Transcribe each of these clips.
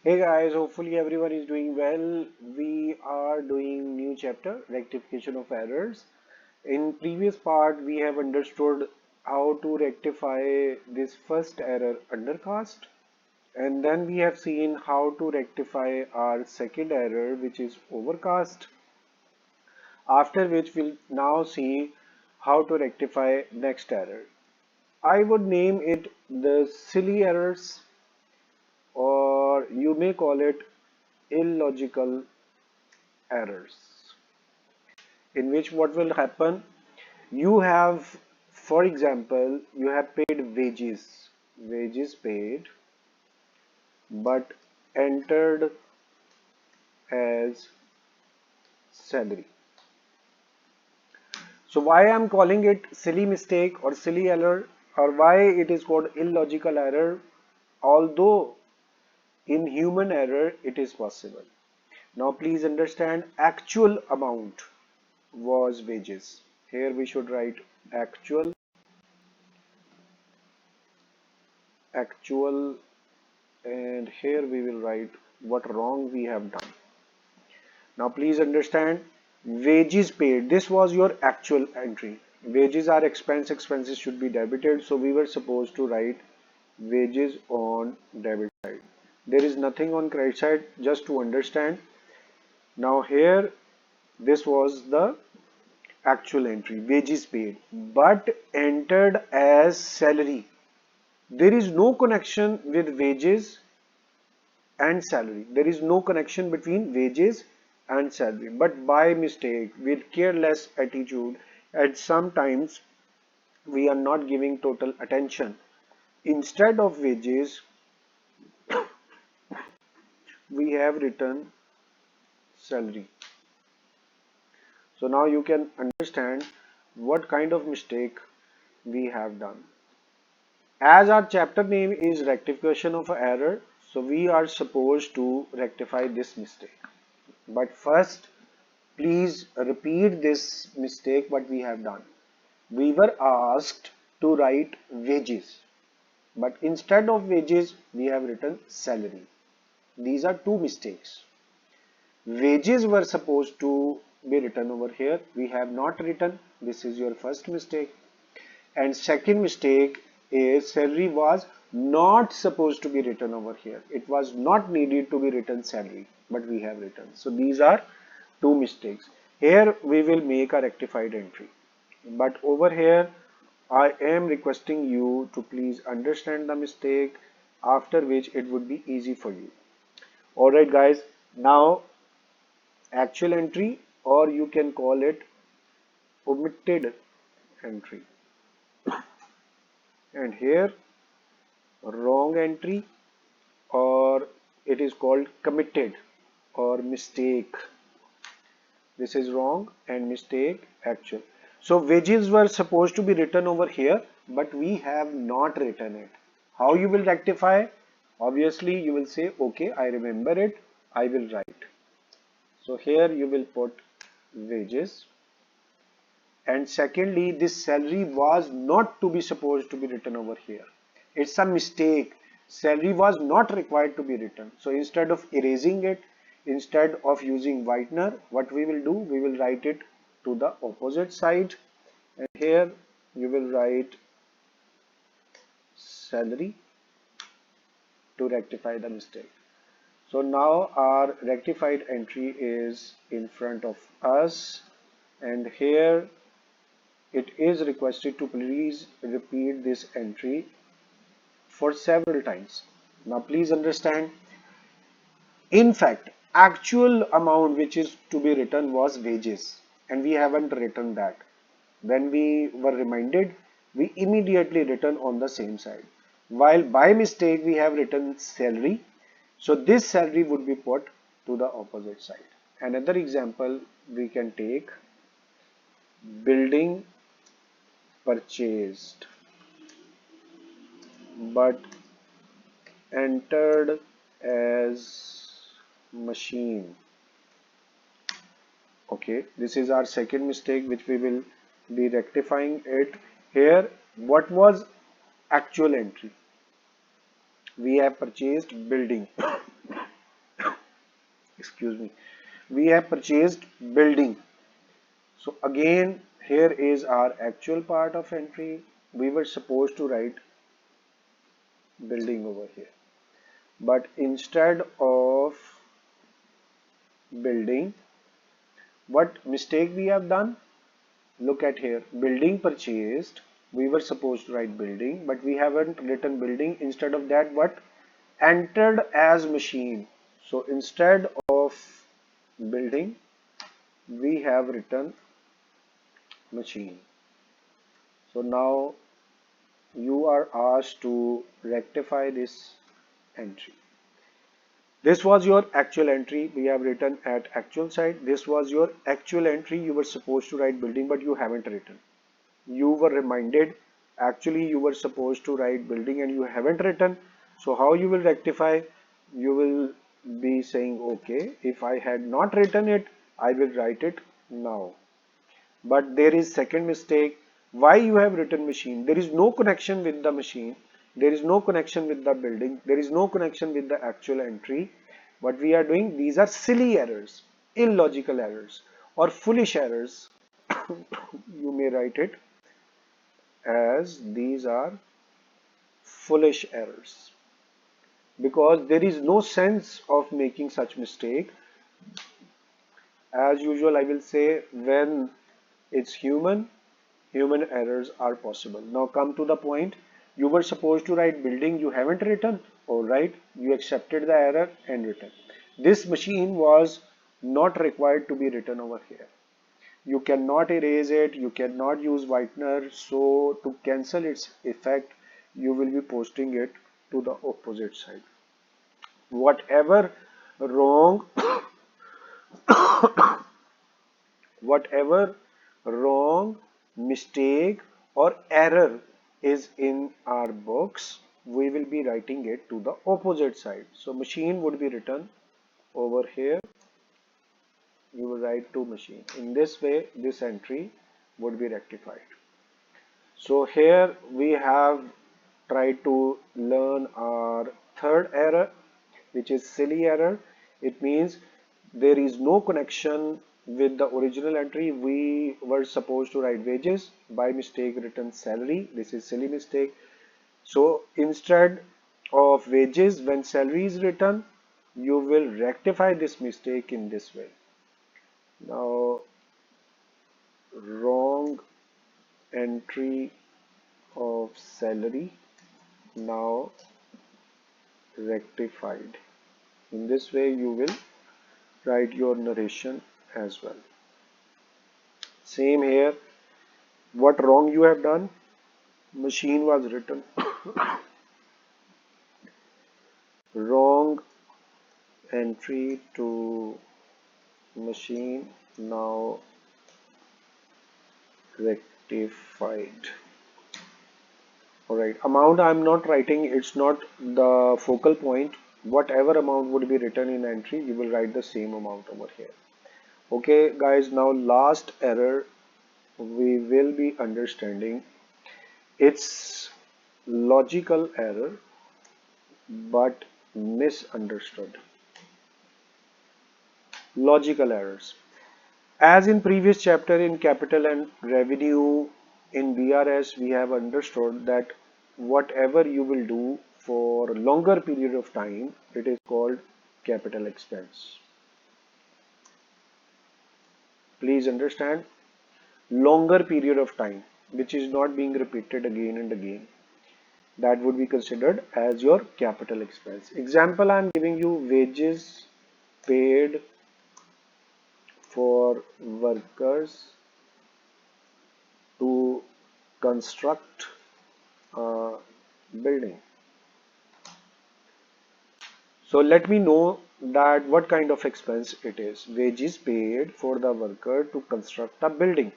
Hey guys, hopefully everyone is doing well. We are doing new chapter, rectification of errors. In previous part, we have understood how to rectify this first error undercast, and then we have seen how to rectify our second error, which is overcast. After which we'll now see how to rectify next error. I would name it the silly errors, or you may call it illogical errors, in which what will happen, you have, for example, you have paid wages paid, but entered as salary. So why I'm calling it silly mistake or silly error, or why it is called illogical error, although in human error it is possible. Now please understand, actual amount was wages. Here we should write actual, and here we will write what wrong we have done. Now please understand, wages paid, this was your actual entry. Wages are expenses should be debited, so we were supposed to write wages on debit side. There is nothing on credit side, just to understand. Now here, this was the actual entry, wages paid, but entered as salary. There is no connection with wages and salary. There is no connection between wages and salary. But by mistake, with careless attitude, and sometimes we are not giving total attention. Instead of wages, we have written salary. So now you can understand what kind of mistake we have done. As our chapter name is rectification of error, so we are supposed to rectify this mistake. But first, please repeat this mistake what we have done. We were asked to write wages, but instead of wages, we have written salary. These are two mistakes. Wages were supposed to be written over here. We have not written. This is your first mistake. And second mistake is salary was not supposed to be written over here. It was not needed to be written salary, but we have written. So these are two mistakes. Here we will make a rectified entry. But over here, I am requesting you to please understand the mistake, after which it would be easy for you. Alright guys, now actual entry, or you can call it omitted entry. And here wrong entry, or it is called committed or mistake. This is wrong and mistake actual. So wages were supposed to be written over here, but we have not written it. How you will rectify? Obviously you will say, okay, I remember it, I will write. So here you will put wages. And secondly, this salary was not to be supposed to be written over here. It's a mistake. Salary was not required to be written. So instead of erasing it, instead of using whitener, what we will do, we will write it to the opposite side. And here you will write salary to rectify the mistake. So now our rectified entry is in front of us, and here it is requested to please repeat this entry for several times. Now please understand, in fact, actual amount which is to be written was wages, and we haven't written that. When we were reminded, we immediately written on the same side. While by mistake we have written salary, so this salary would be put to the opposite side. Another example we can take, building purchased but entered as machine. Okay, this is our second mistake which we will be rectifying it. Here, what was actual entry? We have purchased building. excuse me, we have purchased building. So again, here is our actual part of entry. We were supposed to write building over here, but instead of building, what mistake we have done? Look at here, building purchased. We were supposed to write building, but we haven't written building. Instead of that, what? Entered as machine. So instead of building, we have written machine. So now you are asked to rectify this entry. This was your actual entry. We have written at actual side. This was your actual entry. You were supposed to write building, but you haven't written. You were reminded, actually you were supposed to write building and you haven't written. So how you will rectify? You will be saying, okay, if I had not written it, I will write it now. But there is second mistake. Why you have written machine? There is no connection with the machine. There is no connection with the building. There is no connection with the actual entry. What we are doing, these are silly errors, illogical errors, or foolish errors. You may write it as these are foolish errors, because there is no sense of making such mistake. As usual, I will say when it's human errors are possible. Now come to the point. You were supposed to write building, you haven't written. All right, you accepted the error and written. This machine was not required to be written over here. You cannot erase it, you cannot use whitener, so to cancel its effect, you will be posting it to the opposite side. Whatever wrong, whatever wrong, mistake or error is in our books, we will be writing it to the opposite side. So machine would be written over here. You will write to machine. In this way, this entry would be rectified. So here we have tried to learn our third error, which is silly error. It means there is no connection with the original entry. We were supposed to write wages, by mistake written salary. This is silly mistake. So instead of wages, when salary is written, you will rectify this mistake in this way. Now, wrong entry of salary now rectified. In this way you will write your narration as well. Same here. What wrong you have done? Machine was written. Wrong entry to machine now rectified. Alright, amount I'm not writing, it's not the focal point. Whatever amount would be written in entry, you will write the same amount over here. Okay guys, now last error we will be understanding. It's logical error but misunderstood. Logical errors. As in previous chapter in capital and revenue in BRS, we have understood that whatever you will do for longer period of time, it is called capital expense. Please understand, longer period of time, which is not being repeated again and again, that would be considered as your capital expense. Example, I am giving you wages paid for workers to construct a building. So let me know that what kind of expense it is. Wages paid for the worker to construct a building.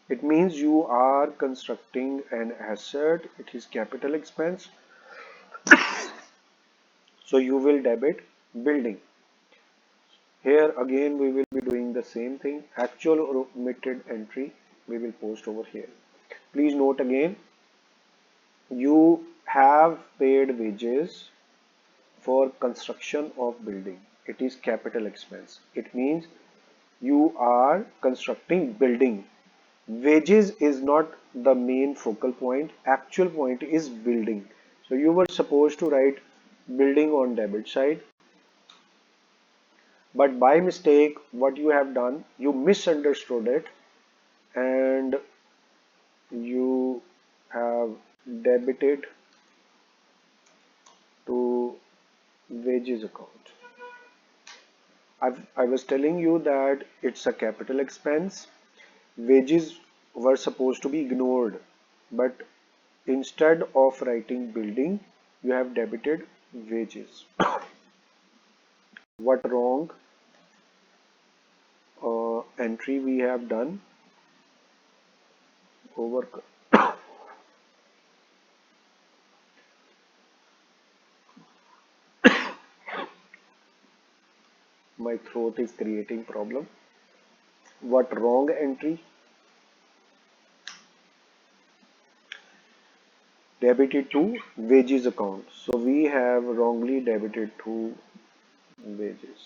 It means you are constructing an asset. It is capital expense. So you will debit building. Here again we will be doing the same thing. Actual or omitted entry we will post over here. Please note again, you have paid wages for construction of building. it is capital expense. It means you are constructing building. Wages is not the main focal point. Actual point is building. So you were supposed to write building on debit side, but by mistake, what you have done, you misunderstood it and you have debited to wages account. I was telling you that it's a capital expense. Wages were supposed to be ignored, but instead of writing building, you have debited wages. What wrong entry we have done? Over. My throat is creating problem. What wrong entry? Debited to wages account. So we have wrongly debited to wages.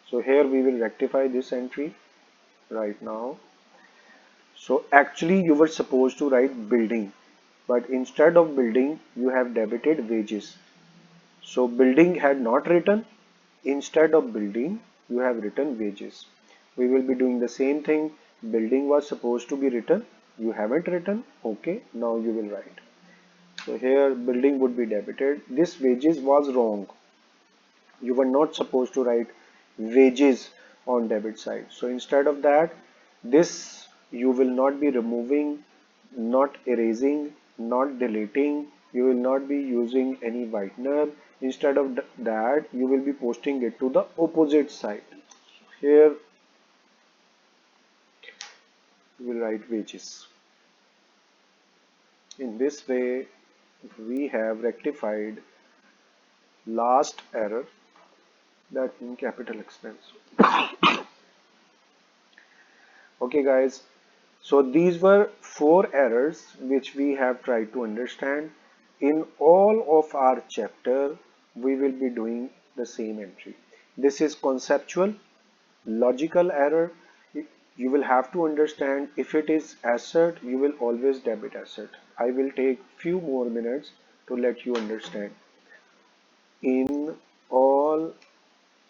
So here we will rectify this entry right now. So actually you were supposed to write building, but instead of building you have debited wages. So building had not written. Instead of building you have written wages. We will be doing the same thing. Building was supposed to be written. You haven't written. Okay, now you will write. So here building would be debited. This wages was wrong. You were not supposed to write wages on debit side. So instead of that, this you will not be removing, not erasing, not deleting. You will not be using any whitener. Instead of that, you will be posting it to the opposite side. Here you will write wages. In this way, we have rectified last error, that in capital expense. Okay guys, so these were 4 errors which we have tried to understand. In all of our chapter we will be doing the same entry. This is conceptual, logical error. You will have to understand, if it is asset you will always debit asset. I will take few more minutes to let you understand. In all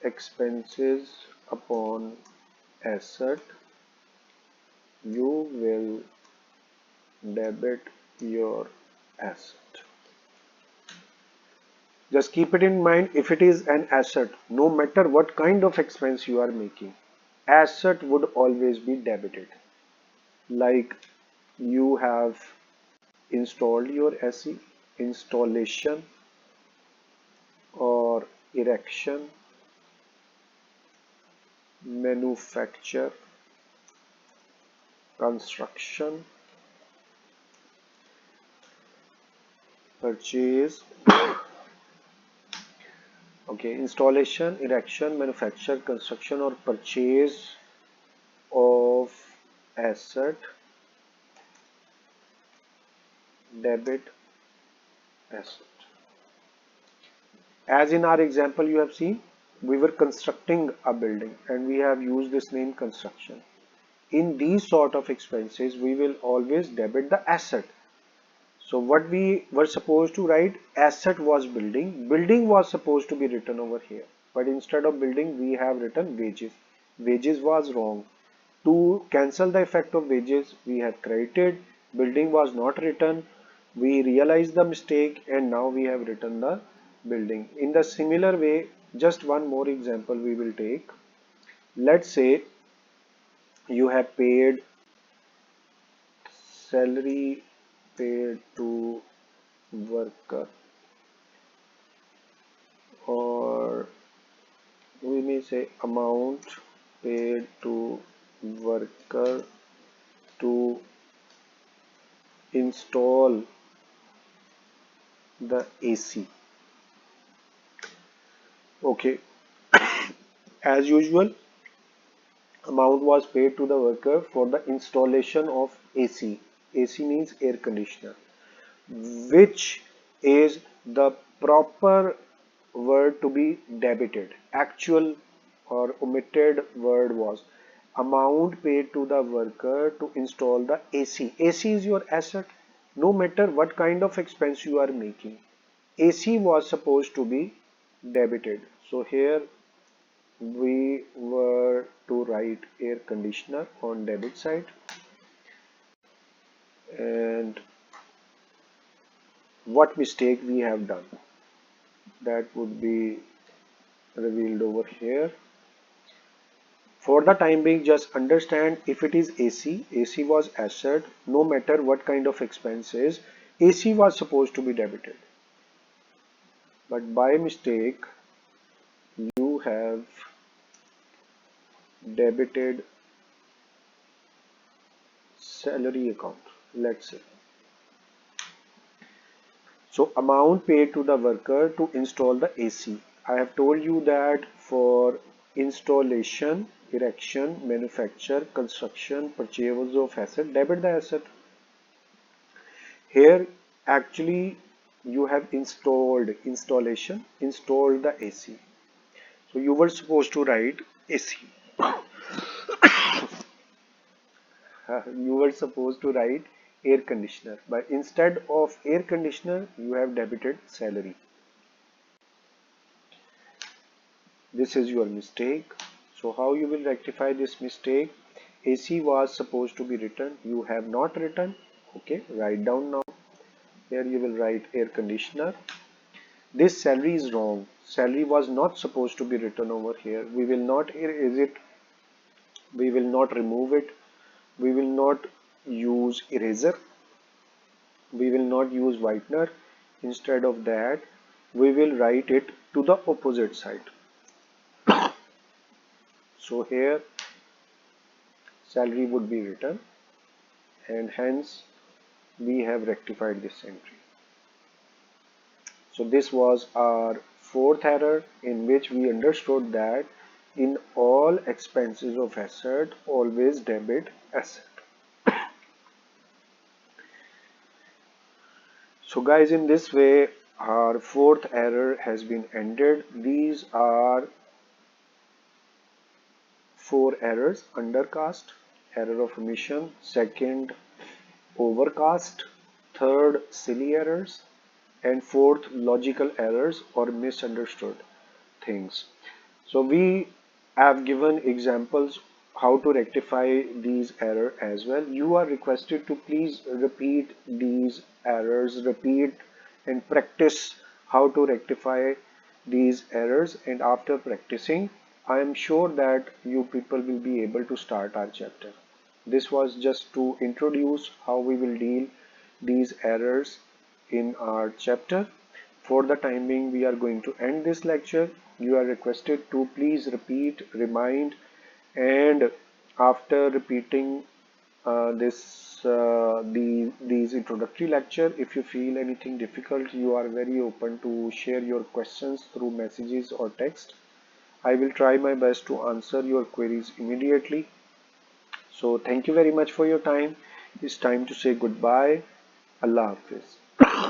expenses upon asset, you will debit your asset. Just keep it in mind, if it is an asset, no matter what kind of expense you are making, asset would always be debited. Like you have installed your SE, installation or erection, manufacture, construction, purchase. Okay, installation, erection, manufacture, construction or purchase of asset, debit asset. As in our example you have seen, we were constructing a building and we have used this name construction. In these sort of expenses, we will always debit the asset. So what we were supposed to write, asset was building. Building was supposed to be written over here. But instead of building, we have written wages. Wages was wrong. To cancel the effect of wages, we have credited. Building was not written. We realized the mistake and now we have written the building. In the similar way, just one more example we will take. Let's say you have paid salary paid to worker, or we may say amount paid to worker to install the AC. Okay, as usual, amount was paid to the worker for the installation of AC. AC means air conditioner, which is the proper word to be debited. Actual or omitted word was amount paid to the worker to install the AC. AC is your asset. No matter what kind of expense you are making, AC was supposed to be debited. So here we were to write air conditioner on debit side, and what mistake we have done, that would be revealed over here. For the time being, just understand if it is AC, AC was asset, no matter what kind of expense is, AC was supposed to be debited. But by mistake, you have debited salary account, let's say. So amount paid to the worker to install the AC. I have told you that for installation, erection, manufacture, construction, purchase of asset, debit the asset. Here actually you have installed the AC. So you were supposed to write AC. You were supposed to write air conditioner, but instead of air conditioner you have debited salary. This is your mistake. So how you will rectify this mistake? AC was supposed to be written, you have not written. Okay, write down now. Here you will write air conditioner. This salary is wrong. Salary was not supposed to be written over here. We will not erase it. We will not remove it. We will not use eraser. We will not use whitener. Instead of that, we will write it to the opposite side. So here salary would be written, and hence we have rectified this entry. So this was our fourth error, in which we understood that in all expenses of asset, always debit asset. So guys, in this way our fourth error has been ended. These are four errors: undercast, error of omission, second overcast, third silly errors, and fourth logical errors or misunderstood things. So we have given examples how to rectify these errors as well. You are requested to please repeat these errors, repeat and practice how to rectify these errors, and after practicing I am sure that you people will be able to start our chapter. This was just to introduce how we will deal these errors in our chapter. For the time being, we are going to end this lecture. You are requested to please repeat, remind, and after repeating these introductory lecture, if you feel anything difficult, you are very open to share your questions through messages or text. I will try my best to answer your queries immediately. So thank you very much for your time. It's time to say goodbye. Allah Hafiz.